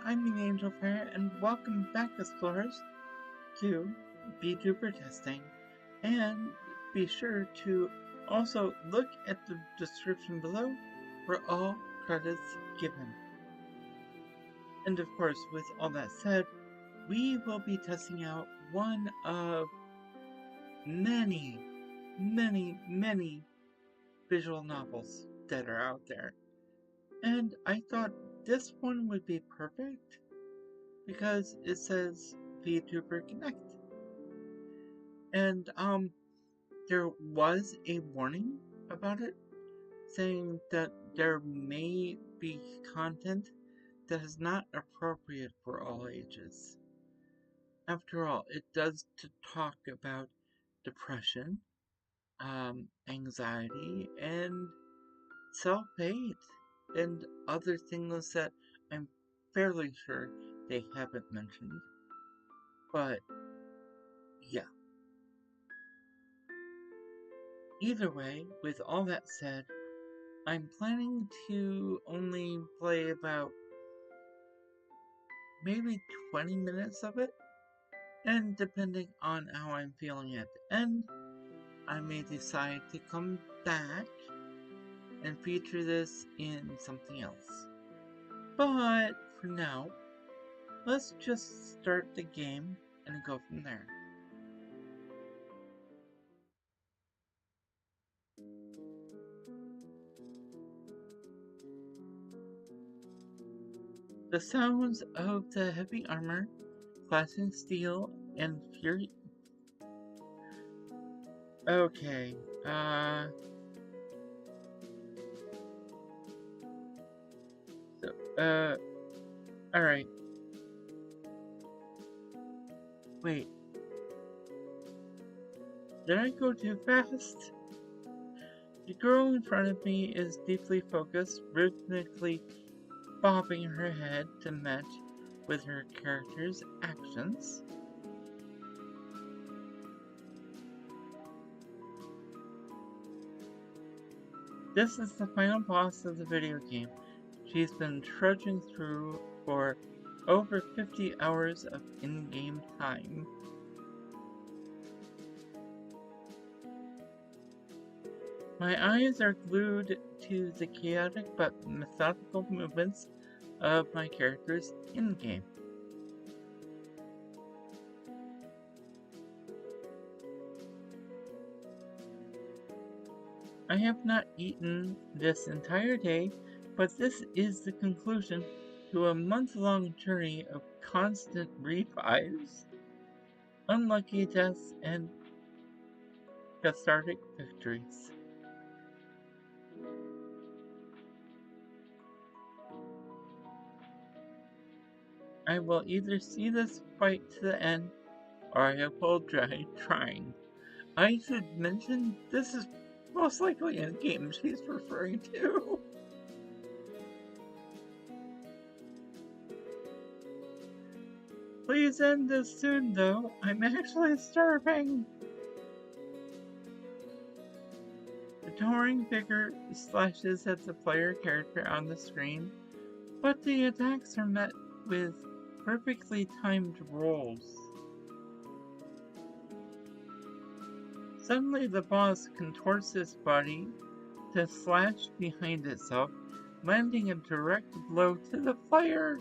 I'm the Angel Fair, and welcome back, explorers, to Vtuber Testing. And be sure to also look at the description below for all credits given. And of course, with all that said, we will be testing out one of many visual novels that are out there. And I thought this one would be perfect because it says Vtuber Connect. And there was a warning about it saying that there may be content that is not appropriate for all ages. After all, it does talk about depression, anxiety, and self-hate, and other things that I'm fairly sure they haven't mentioned. But, yeah. Either way, with all that said, I'm planning to only play about maybe 20 minutes of it, and depending on how I'm feeling at the end, I may decide to come back and feature this in something else. But for now, let's just start the game and go from there. The sounds of the heavy armor, clashing steel, and fury. Okay, alright. Wait. Did I go too fast? The girl in front of me is deeply focused, rhythmically bobbing her head to match with her character's actions. This is the final boss of the video game. She's been trudging through for over 50 hours of in-game time. My eyes are glued to the chaotic but methodical movements of my characters in-game. I have not eaten this entire day, but this is the conclusion to a month-long journey of constant revives, unlucky deaths, and cathartic victories. I will either see this fight to the end, or I will die trying. I should mention this is most likely a game she's referring to. Please end this soon, though. I'm actually starving. The towering figure slashes at the player character on the screen, but the attacks are met with perfectly timed rolls. Suddenly the boss contorts its body to slash behind itself, landing a direct blow to the player.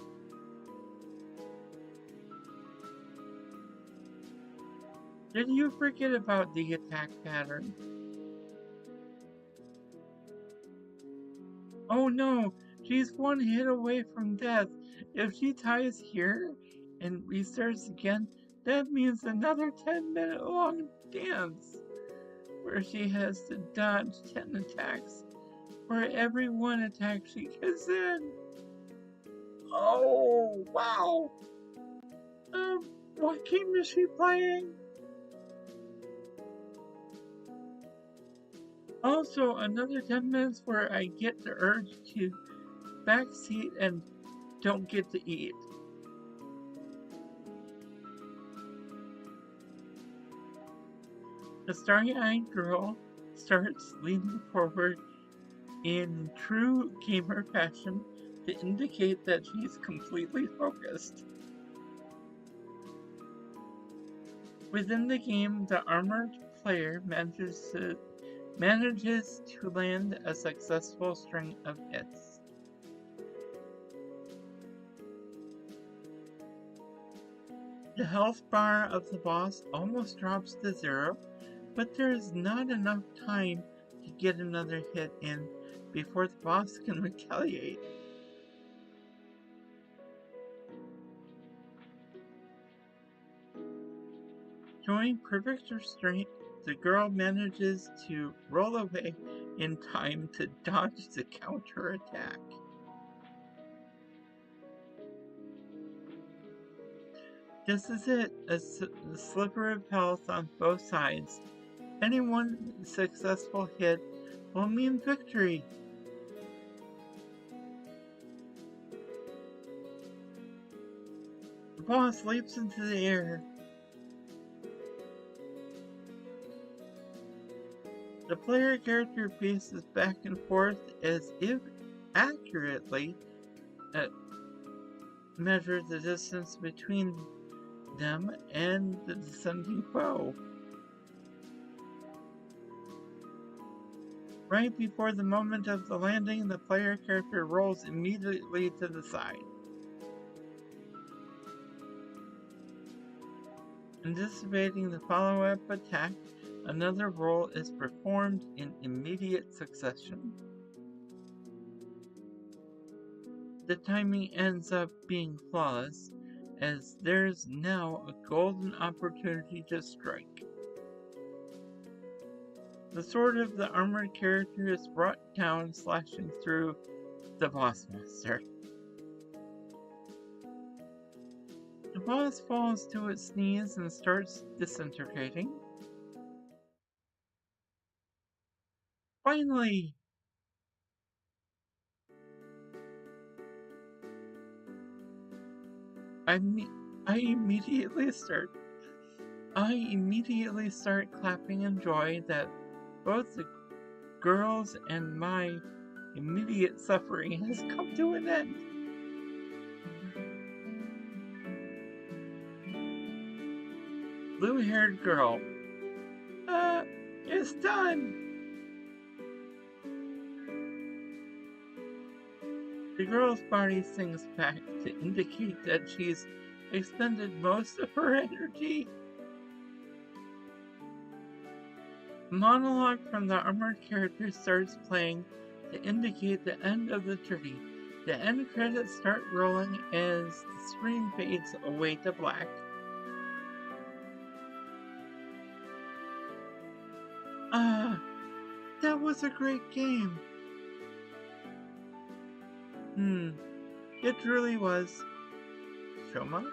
Did you forget about the attack pattern? Oh no, she's one hit away from death. If she dies here and restarts again, that means another 10-minute long dance, where she has to dodge 10 attacks for every one attack she gets in. Oh, wow. What game is she playing? Also, another 10 minutes where I get the urge to backseat and don't get to eat. The starry-eyed girl starts leaning forward in true gamer fashion to indicate that she's completely focused. Within the game, the armored player manages to land a successful string of hits. The health bar of the boss almost drops to 0, but there is not enough time to get another hit in before the boss can retaliate. Showing perfect restraint, the girl manages to roll away in time to dodge the counterattack. This is it, a sliver of health on both sides. Any one successful hit will mean victory. The boss leaps into the air. The player character paces back and forth as if accurately measures the distance between them and the descending foe. Right before the moment of the landing, the player character rolls immediately to the side. Anticipating the follow-up attack, another roll is performed in immediate succession. The timing ends up being flawless, as there's now a golden opportunity to strike. The sword of the armored character is brought down, slashing through the boss monster. The boss falls to its knees and starts disintegrating. Finally! I immediately start clapping in joy that both the girls and my immediate suffering has come to an end. Blue-haired girl. It's done! The girl's body sinks back to indicate that she's expended most of her energy. A monologue from the armored character starts playing to indicate the end of the journey. The end credits start rolling as the screen fades away to black. That was a great game. It really was. Shoma?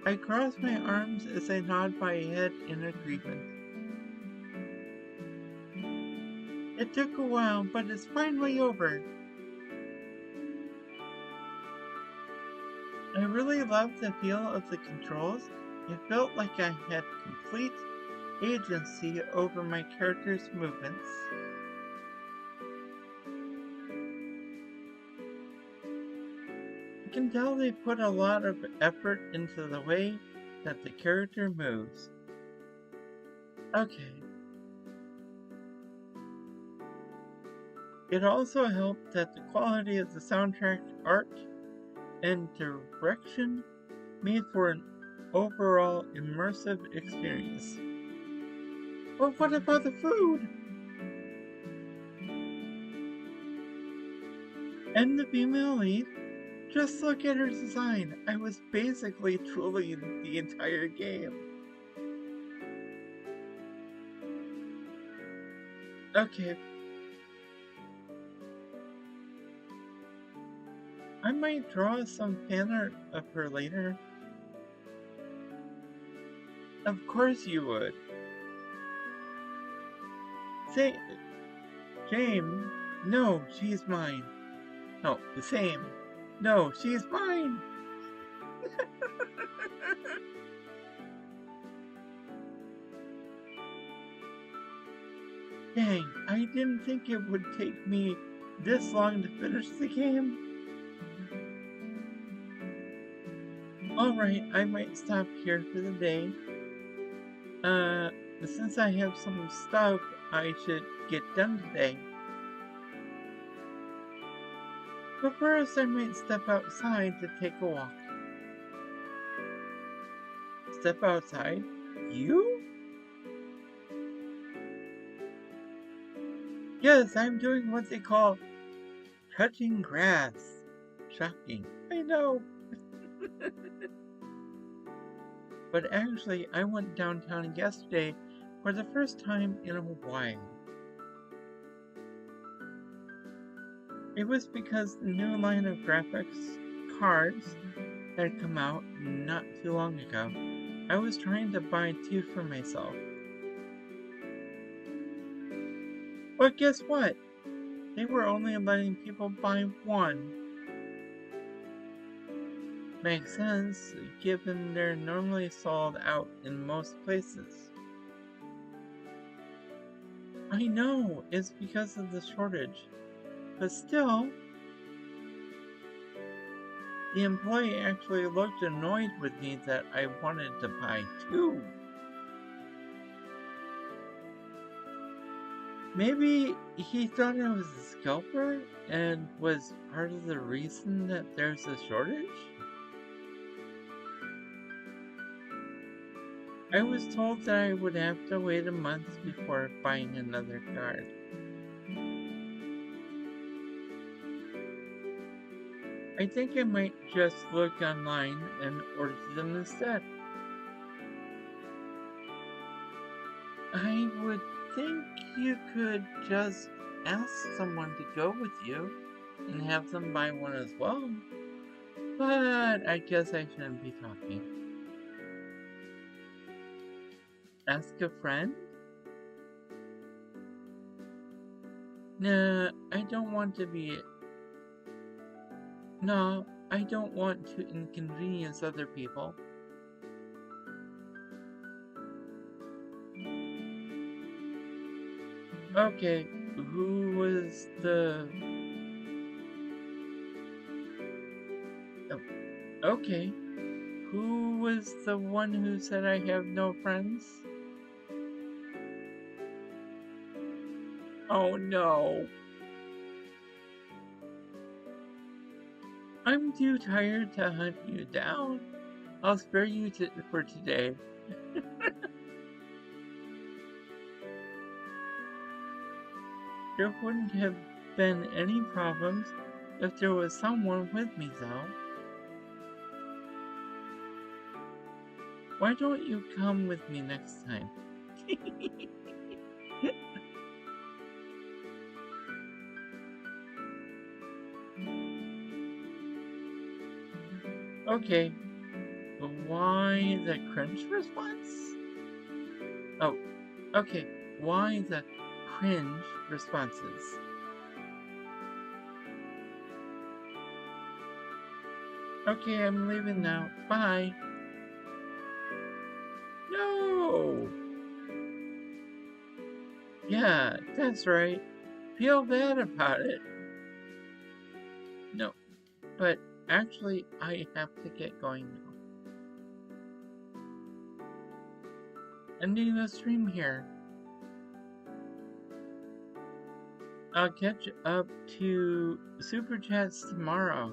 I cross my arms as I nod my head in agreement. It took a while, but it's finally over. I really loved the feel of the controls. It felt like I had complete agency over my character's movements. I can tell they put a lot of effort into the way that the character moves. Okay. It also helped that the quality of the soundtrack, art, and direction made for an overall immersive experience. But what about the food? And the female lead? Just look at her design. I was basically trolling the entire game. Okay. I might draw some fan art of her later. Of course you would. Say, James, no, she's mine. No, the same. No, she's mine! Dang, I didn't think it would take me this long to finish the game? Alright, I might stop here for the day. Since I have some stuff I should get done today. But first I might step outside to take a walk. Step outside? You? Yes, I'm doing what they call touching grass. Shocking, I know. But actually, I went downtown yesterday for the first time in a while. It was because the new line of graphics cards had come out not too long ago. I was trying to buy 2 for myself. But guess what? They were only letting people buy 1. Makes sense, given they're normally sold out in most places. I know, it's because of the shortage. But still, the employee actually looked annoyed with me that I wanted to buy 2. Maybe he thought I was a scalper and was part of the reason that there's a shortage? I was told that I would have to wait a month before buying another card. I think I might just look online and order them instead. I would think you could just ask someone to go with you and have them buy 1 as well. But I guess I shouldn't be talking. Ask a friend? Nah, I don't want to be... No, I don't want to inconvenience other people. Okay, who was the... Oh, okay. Who was the one who said I have no friends? Oh no. I'm too tired to hunt you down. I'll spare you for today. There wouldn't have been any problems if there was someone with me, though. Why don't you come with me next time? Okay, but why the cringe response? Oh, okay, why the cringe responses? Okay, I'm leaving now. Bye. No! Yeah, that's right. Feel bad about it. No, but actually, I have to get going now. Ending the stream here. I'll catch up to Super Chats tomorrow.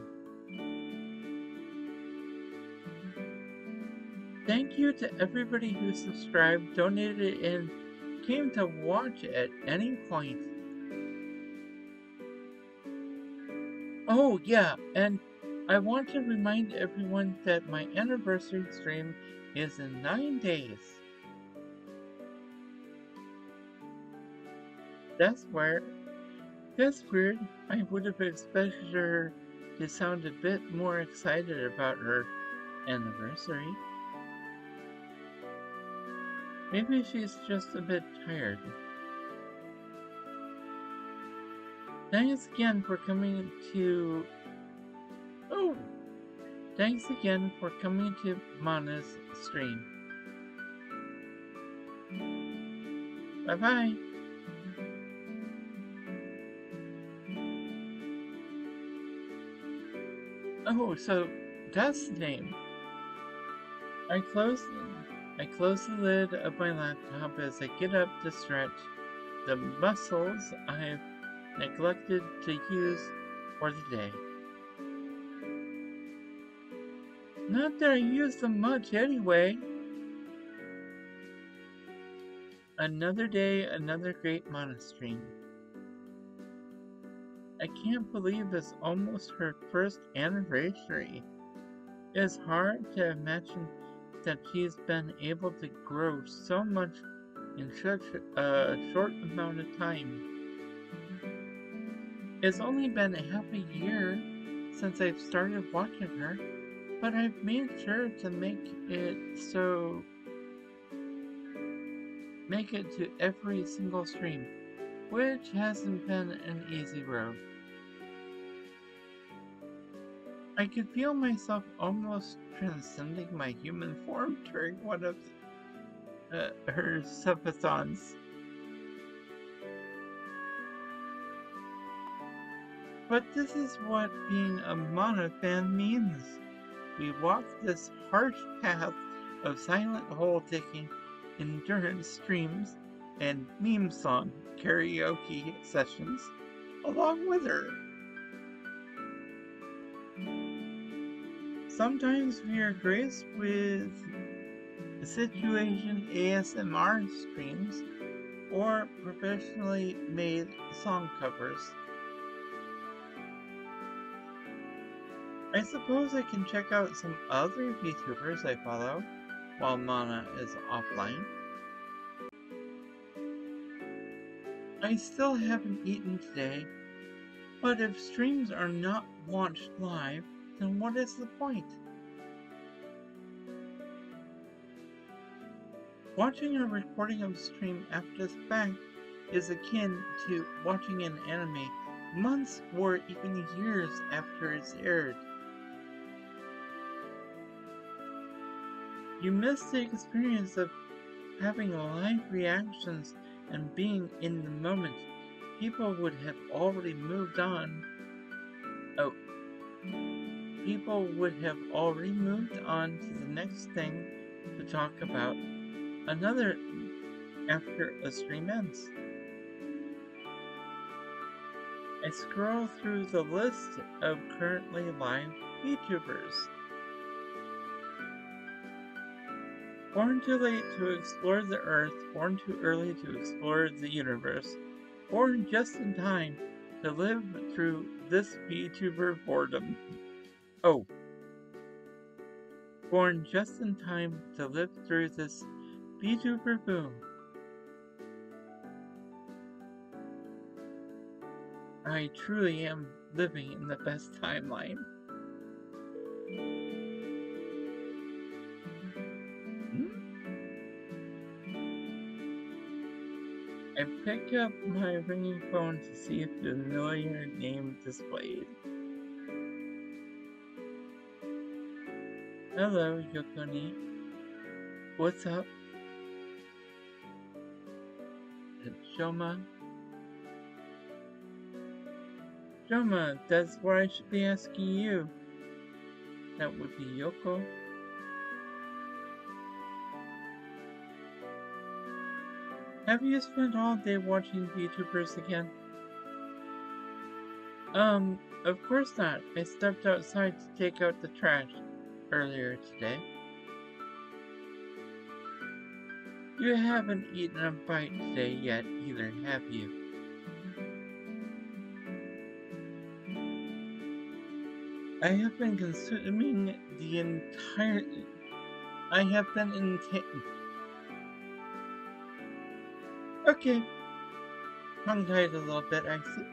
Thank you to everybody who subscribed, donated, and came to watch at any point. Oh yeah, and I want to remind everyone that my anniversary stream is in 9 days. That's weird. I would have expected her to sound a bit more excited about her anniversary. Maybe she's just a bit tired. Thanks again for coming to... Oh! Thanks again for coming to Mena's stream. Bye-bye! Oh, so that's the name. I close the lid of my laptop as I get up to stretch the muscles I've neglected to use for the day. Not that I use them much anyway. Another day, another great Mena stream. I can't believe it's almost her first anniversary. It's hard to imagine that she's been able to grow so much in such a short amount of time. It's only been half a year since I've started watching her, but I've made sure to make it to every single stream, which hasn't been an easy road. I could feel myself almost transcending my human form during one of her subathons. But this is what being a Mena fan means. We walk this harsh path of silent hole-taking endurance streams and meme song karaoke sessions along with her. Sometimes we are graced with situation ASMR streams or professionally made song covers. I suppose I can check out some other VTubers I follow while Mena is offline. I still haven't eaten today, but if streams are not watched live, then what is the point? Watching a recording of a stream after the fact is akin to watching an anime months or even years after it's aired. You miss the experience of having live reactions and being in the moment. People would have already moved on. People would have already moved on to the next thing to talk about after a stream ends. I scroll through the list of currently live VTubers. Born too late to explore the Earth, born too early to explore the universe, born just in time to live through this VTuber boredom. Born just in time to live through this VTuber boom. I truly am living in the best timeline. I pick up my ringing phone to see if the familiar name displayed. Hello, Yokoni. What's up? Shoma? Shoma, that's what I should be asking you. That would be Yoko. Have you spent all day watching VTubers again? Of course not. I stepped outside to take out the trash earlier today. You haven't eaten a bite today yet either, have you? I have been consuming the entire... Okay. Tongue-tied a little bit, I see.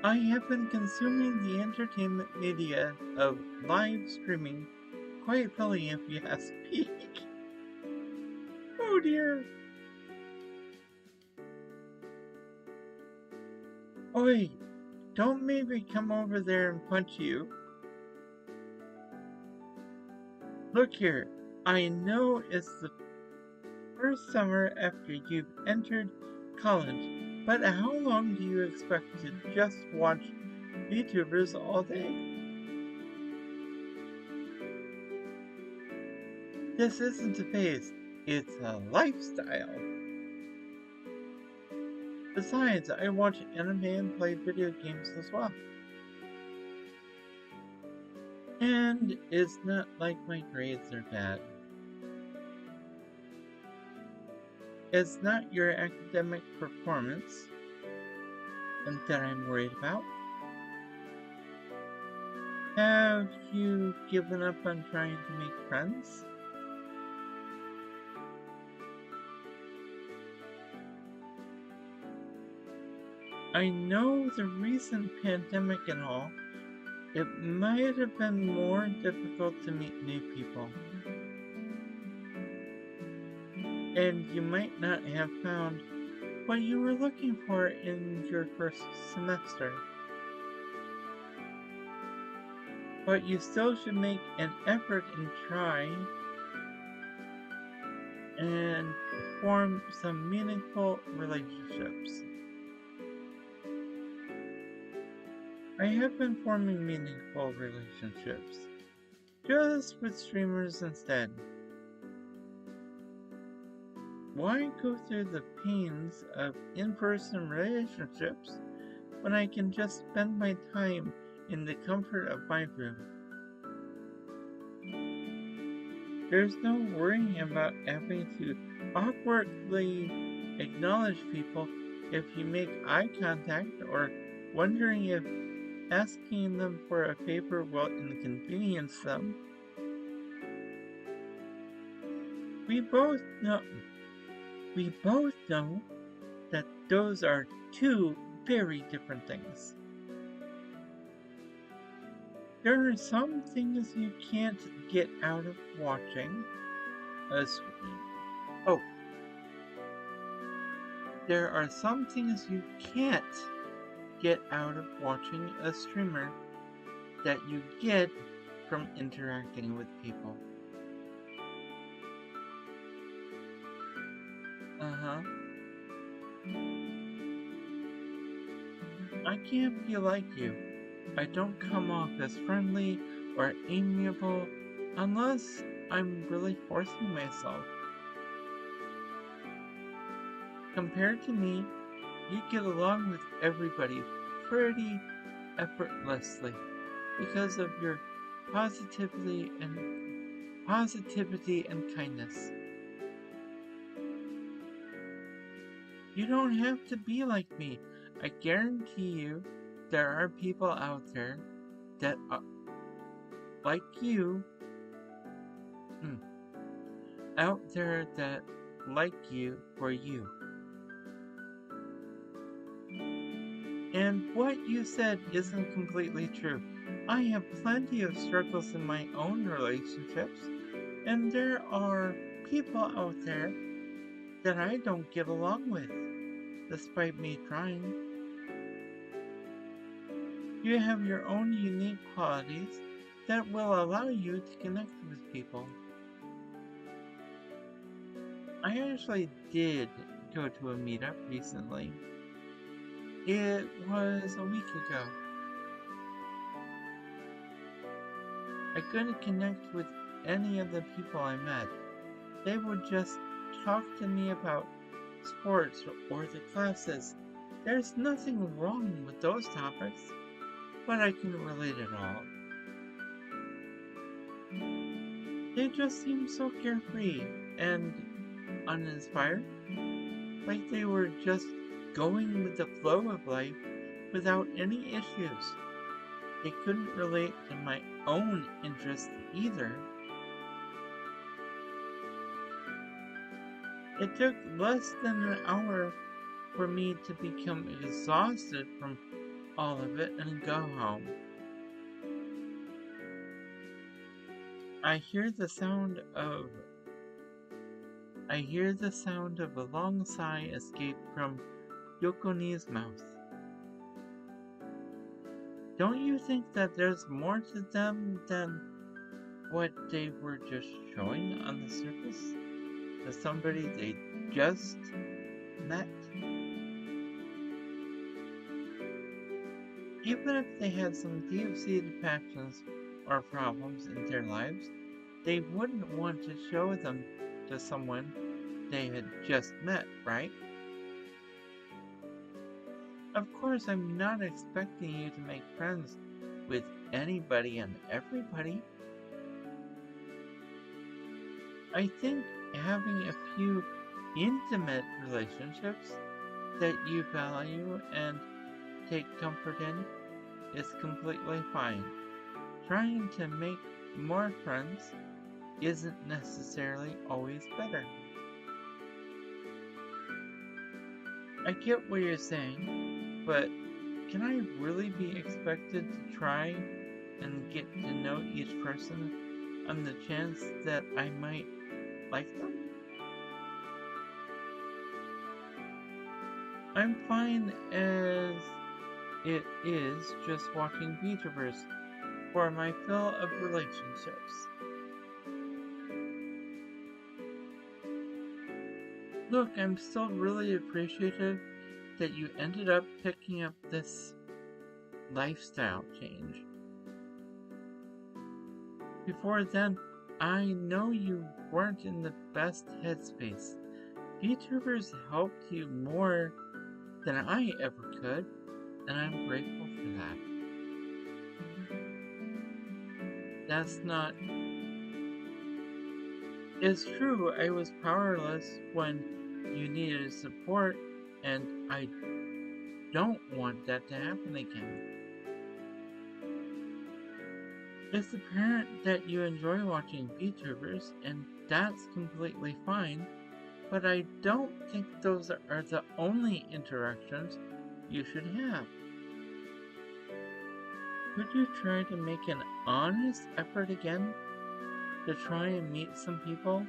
I have been consuming the entertainment media of live streaming quite fully, if you ask me. Oh dear. Oi, don't make me come over there and punch you. Look here, I know it's the first summer after you've entered college, but how long do you expect to just watch VTubers all day? This isn't a phase, it's a lifestyle. Besides, I watch anime and play video games as well. And it's not like my grades are bad. It's not your academic performance and that I'm worried about. Have you given up on trying to make friends? I know the recent pandemic and all, it might have been more difficult to meet new people. And you might not have found what you were looking for in your first semester. But you still should make an effort and try and form some meaningful relationships. I have been forming meaningful relationships, just with streamers instead. Why go through the pains of in-person relationships when I can just spend my time in the comfort of my room? There's no worrying about having to awkwardly acknowledge people if you make eye contact, or wondering if asking them for a favor will inconvenience them. We both know that those are two very different things. There are some things you can't get out of watching a stream. There are some things you can't get out of watching a streamer that you get from interacting with people. I can't be like you. I don't come off as friendly or amiable unless I'm really forcing myself. Compared to me, you get along with everybody pretty effortlessly because of your positivity and kindness. You don't have to be like me. I guarantee you there are people out there that are like you, out there that like you for you. And what you said isn't completely true. I have plenty of struggles in my own relationships, and there are people out there that I don't get along with, despite me trying. You have your own unique qualities that will allow you to connect with people. I actually did go to a meetup recently. It was a week ago. I couldn't connect with any of the people I met. They would just talk to me about sports or the classes. There's nothing wrong with those topics, but I couldn't relate at all. They just seemed so carefree and uninspired, like they were just going with the flow of life without any issues. They couldn't relate to my own interests either. It took less than an hour for me to become exhausted from all of it and go home. I hear the sound of a long sigh escape from Yokoni's mouth. Don't you think that there's more to them than what they were just showing on the surface to somebody they just met? Even if they had some deep-seated passions or problems in their lives, they wouldn't want to show them to someone they had just met, right? Of course, I'm not expecting you to make friends with anybody and everybody. I think having a few intimate relationships that you value and take comfort in is completely fine. Trying to make more friends isn't necessarily always better. I get what you're saying, but can I really be expected to try and get to know each person on the chance that I might like them? I'm fine as it is just watching VTubers for my fill of relationships. Look, I'm still really appreciative that you ended up picking up this lifestyle change. Before then, I know you weren't in the best headspace. VTubers helped you more than I ever could, and I'm grateful for that. That's not... It's true, I was powerless when you needed support, and I don't want that to happen again. It's apparent that you enjoy watching VTubers, and that's completely fine, but I don't think those are the only interactions you should have. Would you try to make an honest effort again to try and meet some people?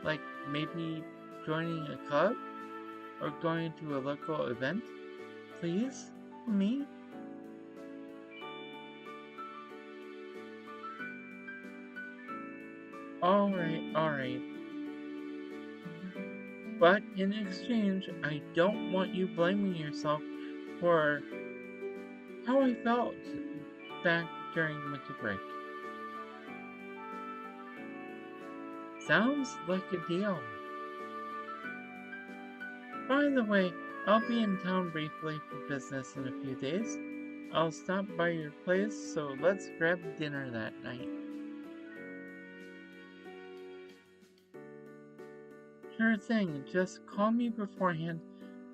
Like maybe joining a club or going to a local event? Please? For me? Alright. But in exchange, I don't want you blaming yourself for how I felt back during winter break. Sounds like a deal. By the way, I'll be in town briefly for business in a few days. I'll stop by your place, so let's grab dinner that night. Sure thing, just call me beforehand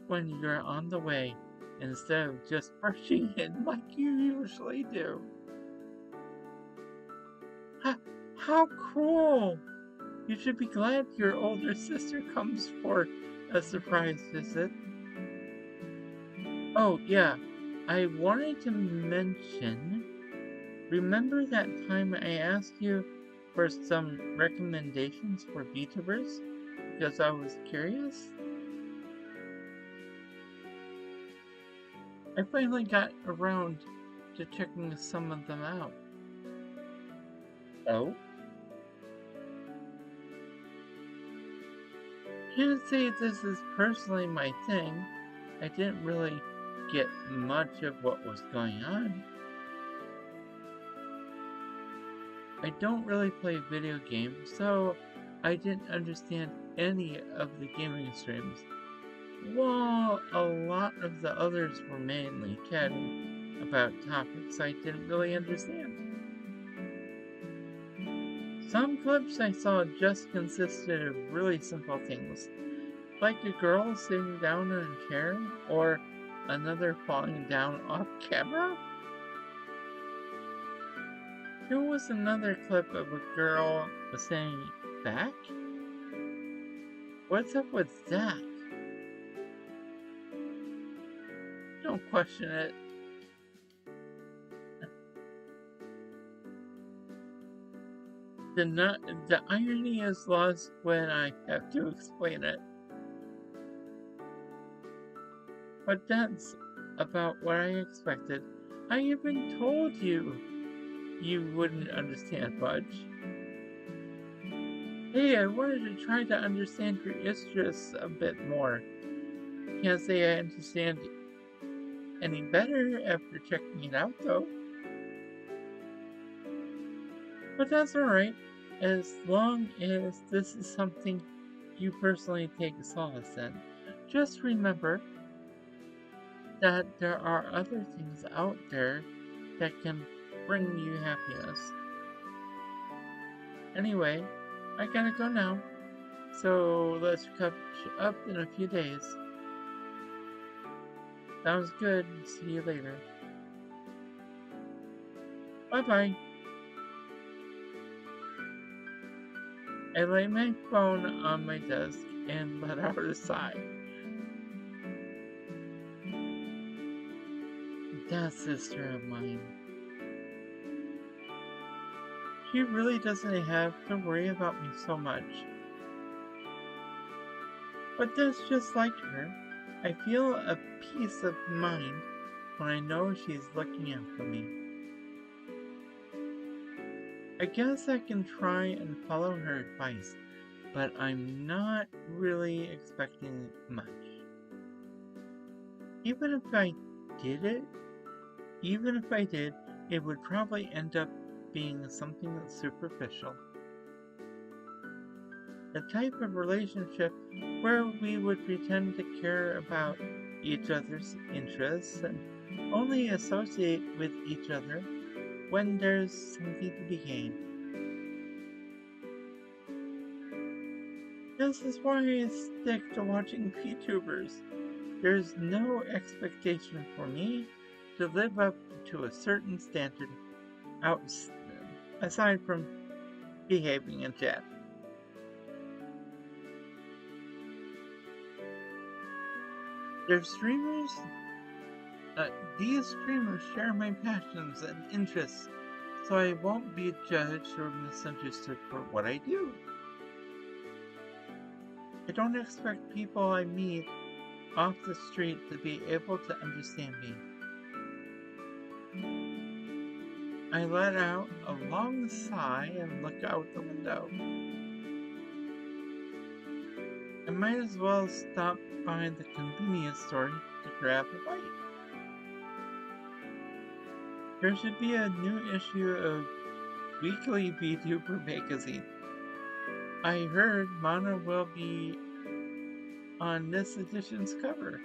when you're on the way, instead of just rushing in like you usually do. How cruel! You should be glad your older sister comes for a surprise visit. Oh, yeah, I wanted to mention, remember that time I asked you for some recommendations for VTubers? Because I was curious? I finally got around to checking some of them out. Oh? Can't say this is personally my thing. I didn't really get much of what was going on. I don't really play video games, so I didn't understand any of the gaming streams, while a lot of the others were mainly chatting about topics I didn't really understand. Some clips I saw just consisted of really simple things, like a girl sitting down in a chair, or another falling down off camera. There was another clip of a girl saying back? What's up with that? Don't question it. The irony is lost when I have to explain it. But that's about what I expected. I even told you wouldn't understand much. Hey, I wanted to try to understand your interests a bit more. Can't say I understand any better after checking it out, though. But that's alright. as long as this is something you personally take solace in. Just remember that there are other things out there that can bring you happiness. Anyway, I gotta go now, so let's catch up in a few days. Sounds good. See you later. Bye-bye. I lay my phone on my desk and let out a sigh. That sister of mine. She really doesn't have to worry about me so much. But that's just like her. I feel a peace of mind when I know she's looking after me. I guess I can try and follow her advice, but I'm not really expecting much. Even if I did, it would probably end up being something that's superficial. The type of relationship where we would pretend to care about each other's interests and only associate with each other when there's something to be gained. This is why I stick to watching VTubers. There's no expectation for me to live up to a certain standard aside from behaving in chat. These streamers share my passions and interests, so I won't be judged or misunderstood for what I do. I don't expect people I meet off the street to be able to understand me. I let out a long sigh and look out the window. I might as well stop by the convenience store to grab a bite. There should be a new issue of Weekly VTuber magazine. I heard Mena will be on this edition's cover.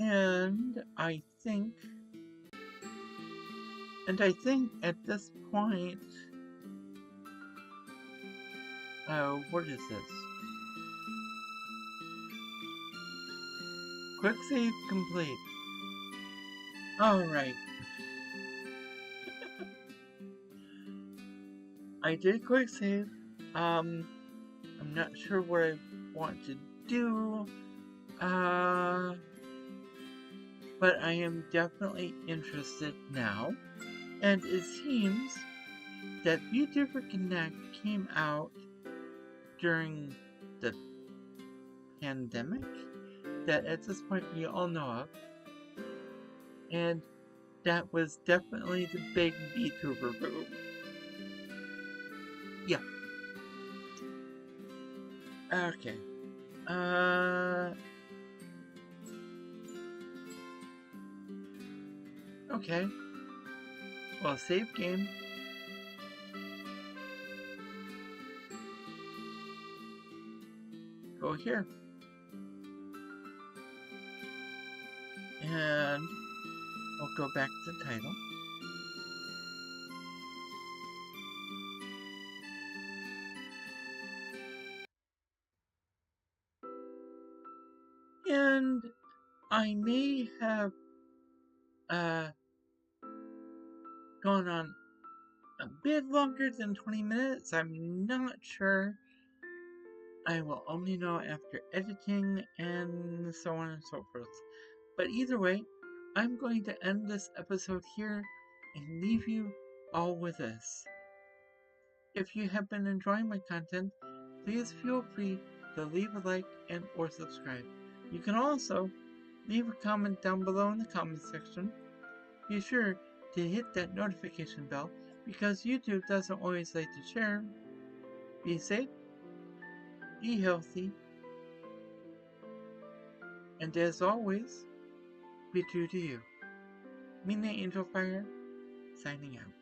And I think at this point, what is this? Quick save complete. Alright. I did quick save. I'm not sure what I want to do. But I am definitely interested now. And it seems that Vtuber Conect came out during the pandemic that at this point we all know of. And that was definitely the big VTuber boom. Yeah. Okay. Okay. Well, save game. Go here. And we'll go back to the title. And I may have gone on a bit longer than 20 minutes. I'm not sure. I will only know after editing and so on and so forth. But either way, I'm going to end this episode here and leave you all with this. If you have been enjoying my content, please feel free to leave a like and or subscribe. You can also leave a comment down below in the comment section. Be sure to hit that notification bell because YouTube doesn't always like to share. Be safe Be healthy. And as always, be true to you. Mena Angel Fire, signing out.